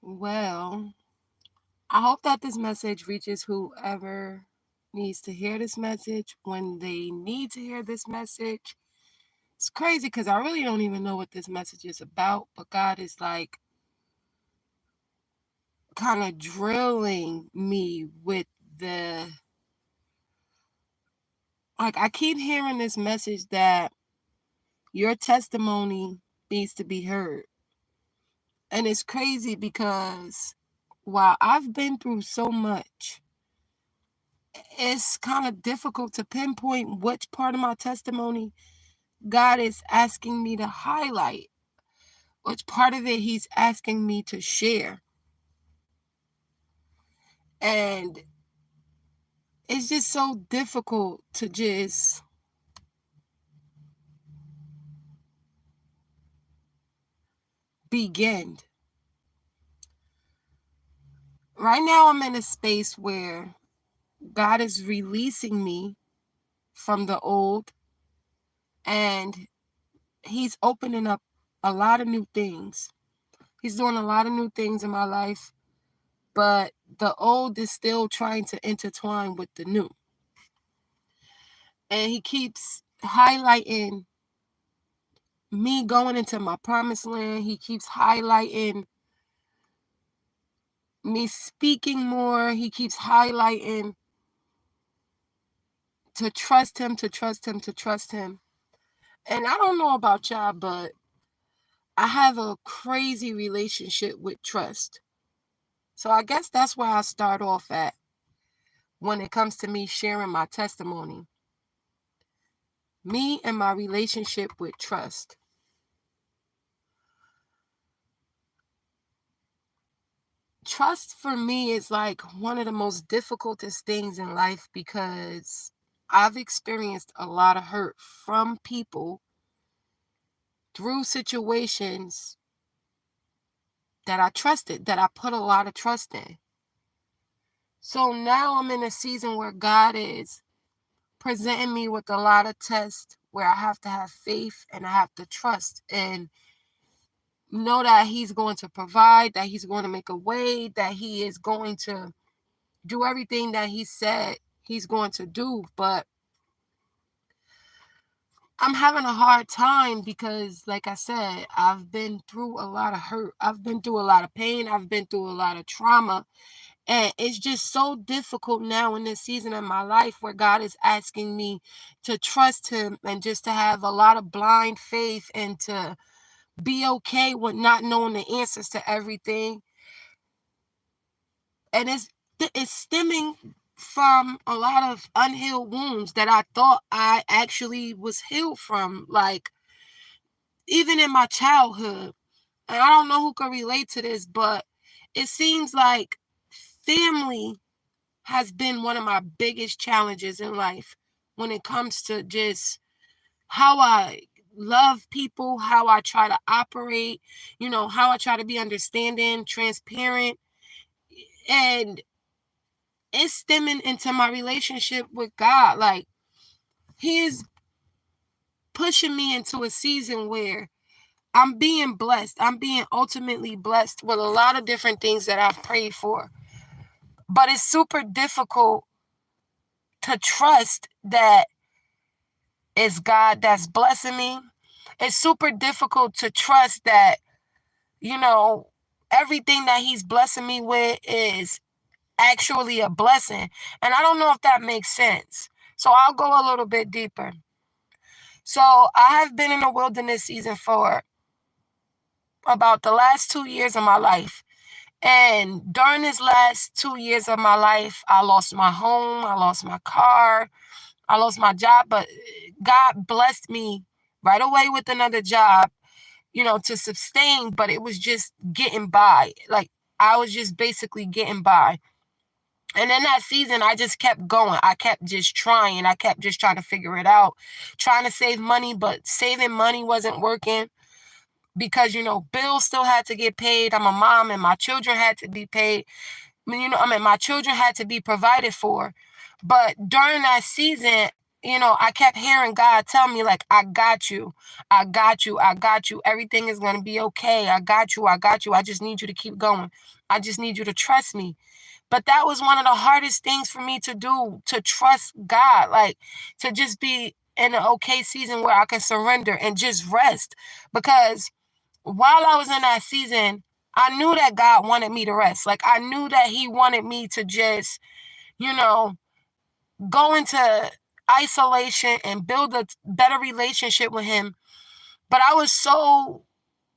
Well, I hope that this message reaches whoever needs to hear this message when they need to hear this message. It's crazy because I really don't even know what this message is about, but God is like kind of drilling me with the I keep hearing this message that your testimony needs to be heard. And it's crazy because while I've been through so much, it's kind of difficult to pinpoint which part of my testimony God is asking me to highlight, which part of it He's asking me to share. And it's just so difficult to just begin. Right now, I'm in a space where God is releasing me from the old and He's opening up a lot of new things. He's doing a lot of new things in my life, but the old is still trying to intertwine with the new. And He keeps highlighting me going into my promised land. He keeps highlighting me speaking more. He keeps highlighting to trust Him, to trust Him, to trust Him. And I don't know about y'all, but I have a crazy relationship with trust. So I guess that's where I start off at when it comes to me sharing my testimony. Me and my relationship with trust. Trust for me is like one of the most difficultest things in life because I've experienced a lot of hurt from people through situations that I trusted, that I put a lot of trust in. So now I'm in a season where God is presenting me with a lot of tests where I have to have faith and I have to trust and know that He's going to provide, that He's going to make a way, that He is going to do everything that He said He's going to do. But I'm having a hard time because, like I said, I've been through a lot of hurt. I've been through a lot of pain. I've been through a lot of trauma. And it's just so difficult now in this season of my life where God is asking me to trust Him and just to have a lot of blind faith and to be okay with not knowing the answers to everything. And it's stemming from a lot of unhealed wounds that I thought I actually was healed from, like even in my childhood. And I don't know who can relate to this, but it seems like family has been one of my biggest challenges in life when it comes to just how I love people, how I try to operate, how I try to be understanding, transparent. And it's stemming into my relationship with God. Like, He is pushing me into a season where I'm being blessed. I'm being ultimately blessed with a lot of different things that I've prayed for. But it's super difficult to trust that it's God that's blessing me. It's super difficult to trust that, you know, everything that He's blessing me with is actually a blessing. And I don't know if that makes sense. So I'll go a little bit deeper. So I have been in a wilderness season for about the last 2 years of my life. And during this last 2 years of my life, I lost my home, I lost my car, I lost my job, but God blessed me right away with another job, to sustain, but it was just getting by. Like, I was just basically getting by. And in that season, I just kept going. I kept just trying. I kept just trying to figure it out, trying to save money, but saving money wasn't working because, bills still had to get paid. I'm a mom and my children had to be paid. My children had to be provided for. But during that season, I kept hearing God tell me, like, I got you. I got you. I got you. Everything is going to be okay. I got you. I got you. I just need you to keep going. I just need you to trust me. But that was one of the hardest things for me to do, to trust God, like to just be in an okay season where I can surrender and just rest. Because while I was in that season, I knew that God wanted me to rest. Like I knew that he wanted me to just, you know, go into isolation and build a better relationship with him. But I was so,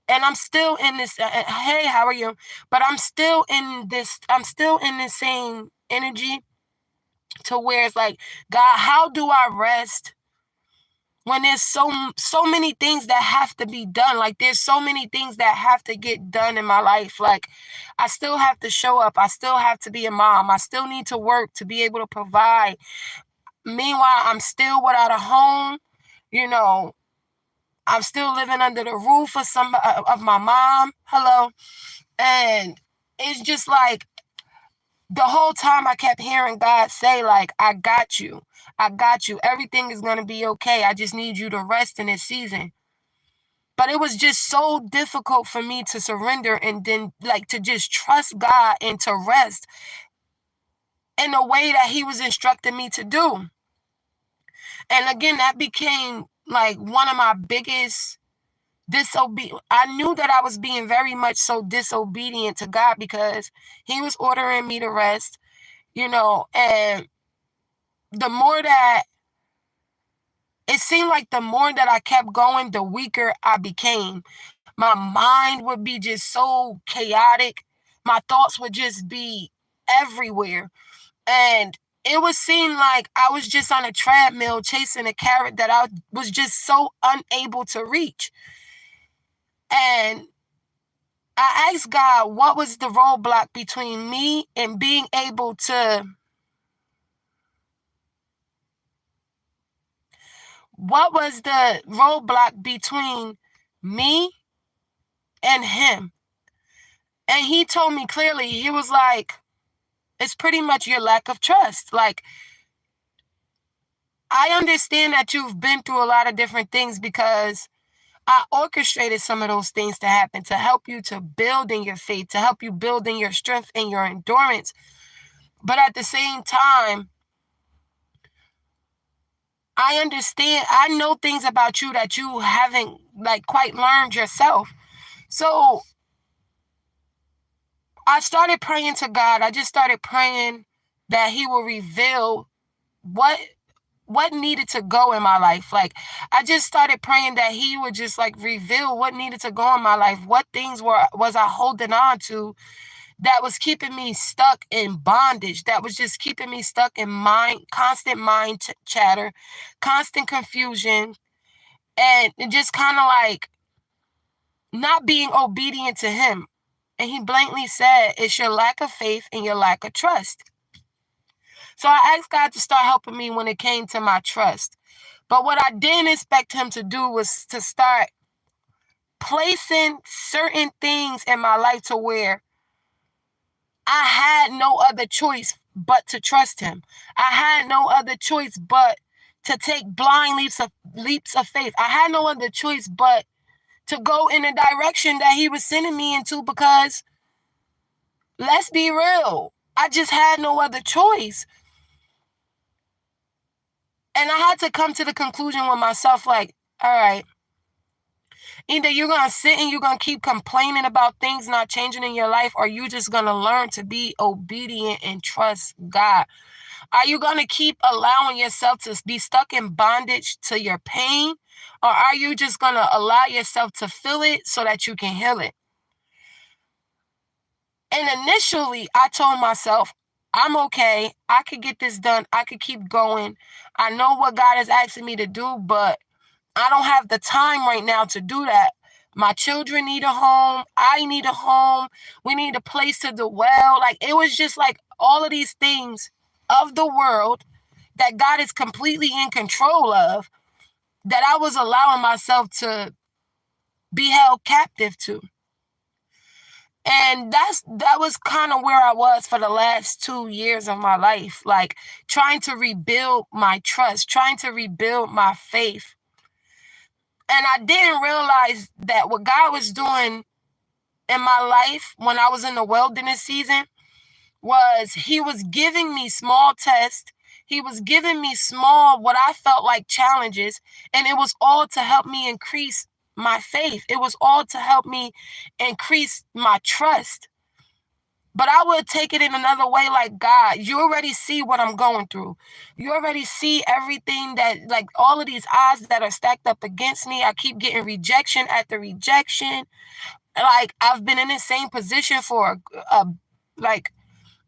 and I'm still in this, hey, how are you? But I'm still in the same energy to where it's like, God, how do I rest when there's so many things that have to be done? Like there's so many things that have to get done in my life. Like I still have to show up. I still have to be a mom. I still need to work to be able to provide. Meanwhile, I'm still without a home. You know, I'm still living under the roof of my mom. Hello. And it's just like the whole time I kept hearing God say, like, I got you. I got you. Everything is going to be okay. I just need you to rest in this season. But it was just so difficult for me to surrender and then like to just trust God and to rest in the way that he was instructing me to do. And again, that became like one of my biggest I knew that I was being very much so disobedient to God because he was ordering me to rest, and the more that it seemed like the more that I kept going, the weaker I became. My mind would be just so chaotic. My thoughts would just be everywhere. And it would seem like I was just on a treadmill chasing a carrot that I was just so unable to reach. And I asked God, what was the roadblock between me and being able to, what was the roadblock between me and him? And he told me clearly, he was like, it's pretty much your lack of trust. Like, I understand that you've been through a lot of different things because I orchestrated some of those things to happen to help you to build in your faith, to help you build in your strength and your endurance. But at the same time, I understand, I know things about you that you haven't like quite learned yourself. So I started praying to God. I just started praying that he will reveal what needed to go in my life. Like I just started praying that he would just like reveal what needed to go in my life. What things was I holding on to that was keeping me stuck in bondage, that was just keeping me stuck in constant mind chatter, constant confusion, and just kind of like not being obedient to him. And he blatantly said, it's your lack of faith and your lack of trust. So I asked God to start helping me when it came to my trust. But what I didn't expect him to do was to start placing certain things in my life to where I had no other choice but to trust him. I had no other choice but to take blind leaps of faith. I had no other choice but to go in the direction that he was sending me into, because let's be real, I just had no other choice. And I had to come to the conclusion with myself, like, all right, either you're going to sit and you're going to keep complaining about things not changing in your life, or you just going to learn to be obedient and trust God. Are you going to keep allowing yourself to be stuck in bondage to your pain? Or are you just going to allow yourself to feel it so that you can heal it? And initially, I told myself, I'm okay. I could get this done. I could keep going. I know what God is asking me to do, but I don't have the time right now to do that. My children need a home. I need a home. We need a place to dwell. Like, it was just like all of these things of the world that God is completely in control of, that I was allowing myself to be held captive to. And that was kind of where I was for the last 2 years of my life, like trying to rebuild my trust, trying to rebuild my faith. And I didn't realize that what God was doing in my life when I was in the wilderness season was he was giving me small tests. He was giving me small, what I felt like challenges. And it was all to help me increase my faith. It was all to help me increase my trust. But I would take it in another way, like, God, you already see what I'm going through. You already see everything that, like, all of these odds that are stacked up against me. I keep getting rejection after rejection. Like, I've been in the same position for like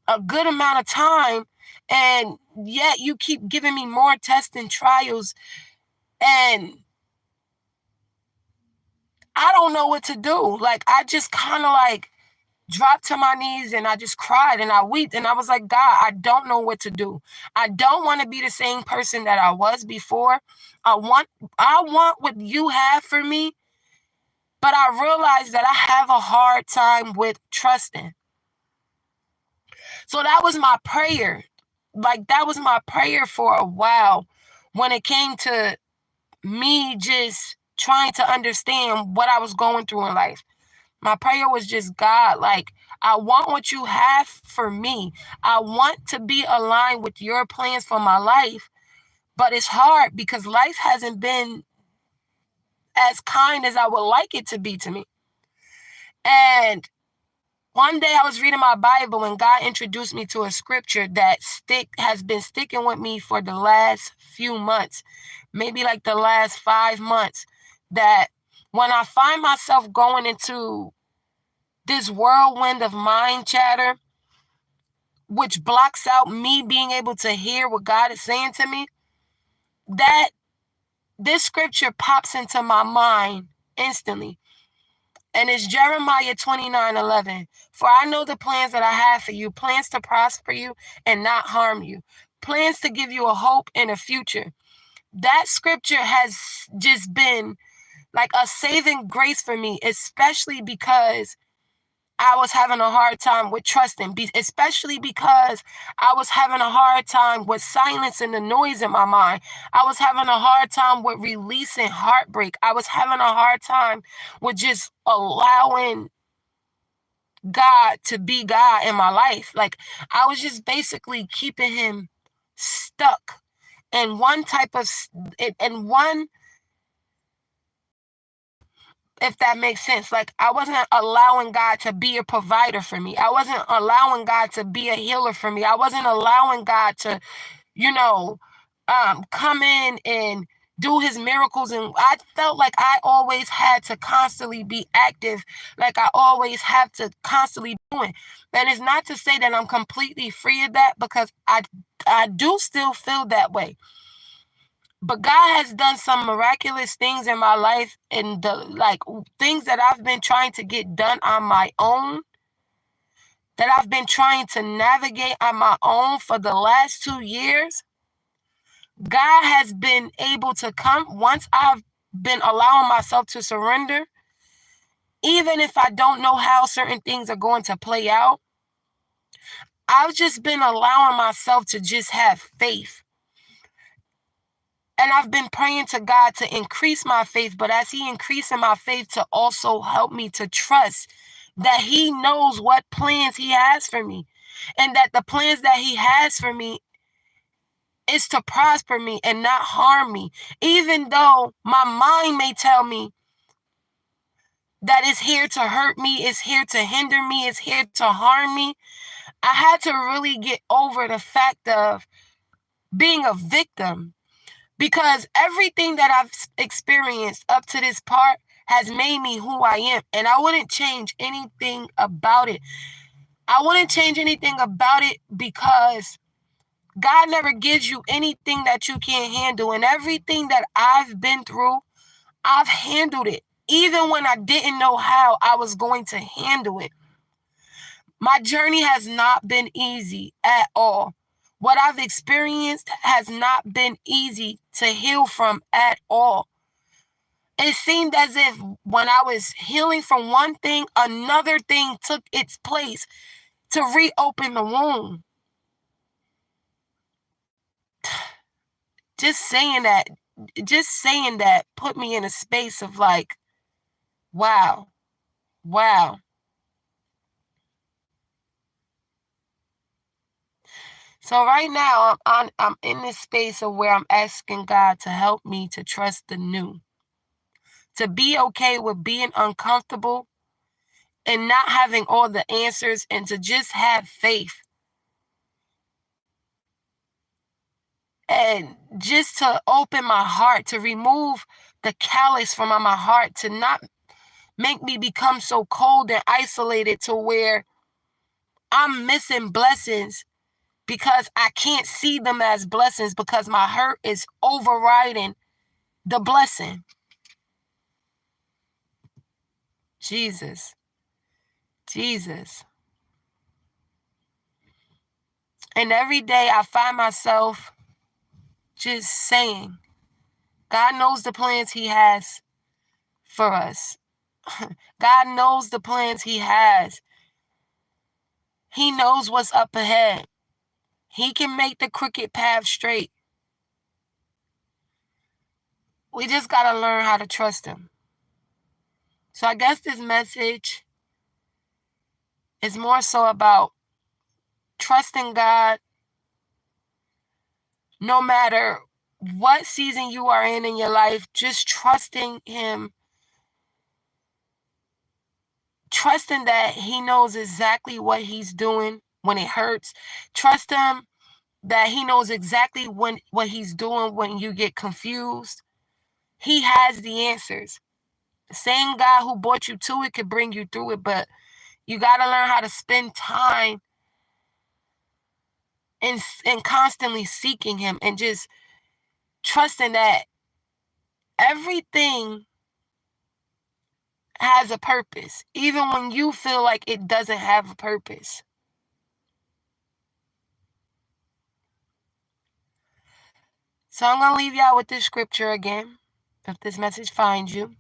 a good amount of time, and yet you keep giving me more tests and trials, and I don't know what to do. Like, I just kind of like dropped to my knees and I just cried and I wept and I was like, God, I don't know what to do. I don't want to be the same person that I was before. I want what you have for me, but I realized that I have a hard time with trusting. So that was my prayer. Like, that was my prayer for a while when it came to me just trying to understand what I was going through in life. My prayer was just, God, like, I want what you have for me. I want to be aligned with your plans for my life. But it's hard because life hasn't been as kind as I would like it to be to me. And one day I was reading my Bible and God introduced me to a scripture that has been sticking with me for the last few months, maybe like the last 5 months, that when I find myself going into this whirlwind of mind chatter, which blocks out me being able to hear what God is saying to me, that this scripture pops into my mind instantly. And it's Jeremiah 29:11. For I know the plans that I have for you, plans to prosper you and not harm you, plans to give you a hope and a future. That scripture has just been like a saving grace for me, especially because I was having a hard time with trusting, especially because I was having a hard time with silencing the noise in my mind. I was having a hard time with releasing heartbreak. I was having a hard time with just allowing God to be God in my life. Like, I was just basically keeping him stuck in one type of, in one, if that makes sense. Like, I wasn't allowing God to be a provider for me. I wasn't allowing God to be a healer for me. I wasn't allowing God to, you know, come in and do his miracles. And I felt like I always had to constantly be active, like I always have to constantly doing. And it's not to say that I'm completely free of that, because I do still feel that way. But God has done some miraculous things in my life, and the like things that I've been trying to get done on my own, that I've been trying to navigate on my own for the last 2 years. God has been able to come once I've been allowing myself to surrender, even if I don't know how certain things are going to play out. I've just been allowing myself to just have faith. And I've been praying to God to increase my faith, but as he increasing my faith, to also help me to trust that he knows what plans he has for me, and that the plans that he has for me is to prosper me and not harm me. Even though my mind may tell me that it's here to hurt me, it's here to hinder me, it's here to harm me, I had to really get over the fact of being a victim. Because everything that I've experienced up to this part has made me who I am. And I wouldn't change anything about it. I wouldn't change anything about it, because God never gives you anything that you can't handle. And everything that I've been through, I've handled it. Even when I didn't know how I was going to handle it. My journey has not been easy at all. What I've experienced has not been easy to heal from at all. It seemed as if when I was healing from one thing, another thing took its place to reopen the wound. Just saying that put me in a space of like, wow. So right now I'm in this space of where I'm asking God to help me to trust the new, to be okay with being uncomfortable and not having all the answers, and to just have faith. And just to open my heart, to remove the callous from my heart, to not make me become so cold and isolated to where I'm missing blessings because I can't see them as blessings because my hurt is overriding the blessing. Jesus. And every day I find myself just saying, God knows the plans he has for us. God knows the plans he has. He knows what's up ahead. He can make the crooked path straight. We just got to learn how to trust him. So I guess this message is more so about trusting God no matter what season you are in your life, just trusting him, trusting that he knows exactly what he's doing when it hurts. Trust him that he knows exactly what he's doing when you get confused. He has the answers. The same God who brought you to it could bring you through it, but you got to learn how to spend time and constantly seeking him and just trusting that everything has a purpose, even when you feel like it doesn't have a purpose. So I'm going to leave y'all with this scripture again, if this message finds you.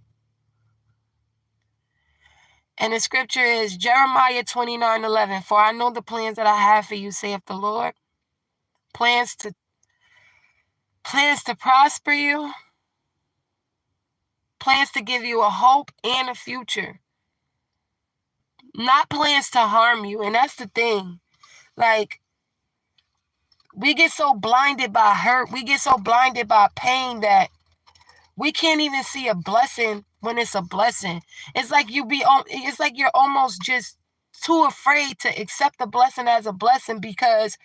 And the scripture is Jeremiah 29:11. For I know the plans that I have for you, saith the Lord. Plans to prosper you. Plans to give you a hope and a future. Not plans to harm you. And that's the thing. Like, we get so blinded by hurt. We get so blinded by pain that we can't even see a blessing when it's a blessing. It's like you're almost just too afraid to accept the blessing as a blessing because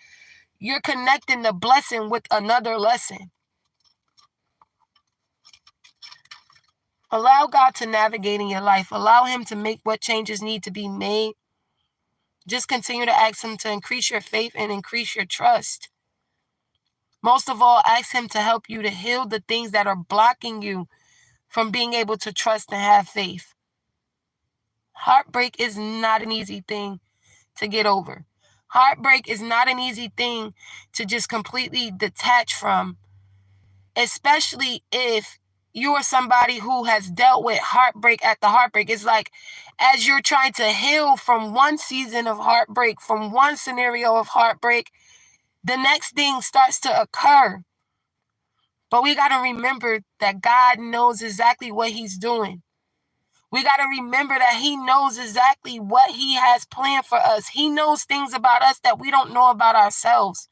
you're connecting the blessing with another lesson. Allow God to navigate in your life. Allow him to make what changes need to be made. Just continue to ask him to increase your faith and increase your trust. Most of all, ask him to help you to heal the things that are blocking you from being able to trust and have faith. Heartbreak is not an easy thing to get over. Heartbreak is not an easy thing to just completely detach from, especially if you are somebody who has dealt with heartbreak at the heartbreak. It's like as you're trying to heal from one season of heartbreak, from one scenario of heartbreak, the next thing starts to occur. But we got to remember that God knows exactly what he's doing. We got to remember that he knows exactly what he has planned for us. He knows things about us that we don't know about ourselves.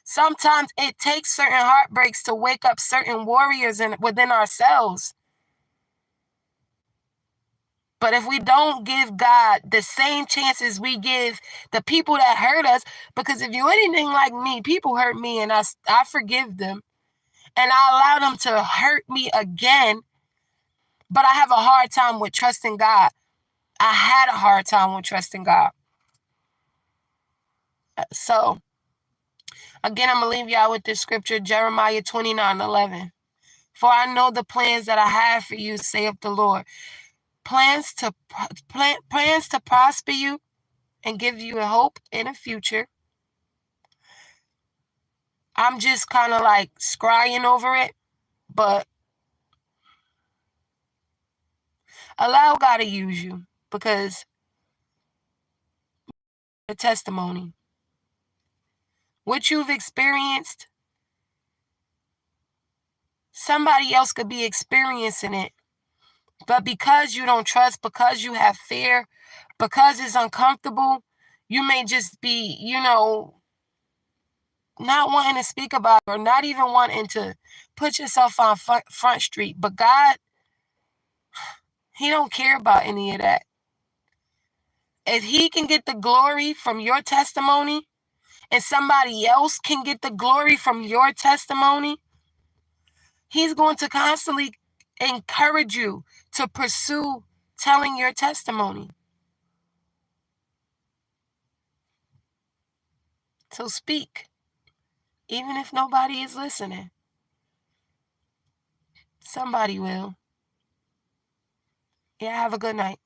Sometimes it takes certain heartbreaks to wake up certain warriors within ourselves. But if we don't give God the same chances we give the people that hurt us, because if you're anything like me, people hurt me and I forgive them. And I allow them to hurt me again. But I have a hard time with trusting God. I had a hard time with trusting God. So, again, I'm going to leave y'all with this scripture, Jeremiah 29:11. For I know the plans that I have for you, saith the Lord. Plans to prosper you and give you a hope in a future. I'm just kind of like scrying over it, but Allow God to use you, because the testimony, what you've experienced, somebody else could be experiencing it. But because you don't trust, because you have fear, because it's uncomfortable, you may just be, not wanting to speak about it, or not even wanting to put yourself on front street. But God, he don't care about any of that. If he can get the glory from your testimony, and somebody else can get the glory from your testimony, he's going to constantly encourage you to pursue telling your testimony. So speak, even if nobody is listening. Somebody will. Yeah, have a good night.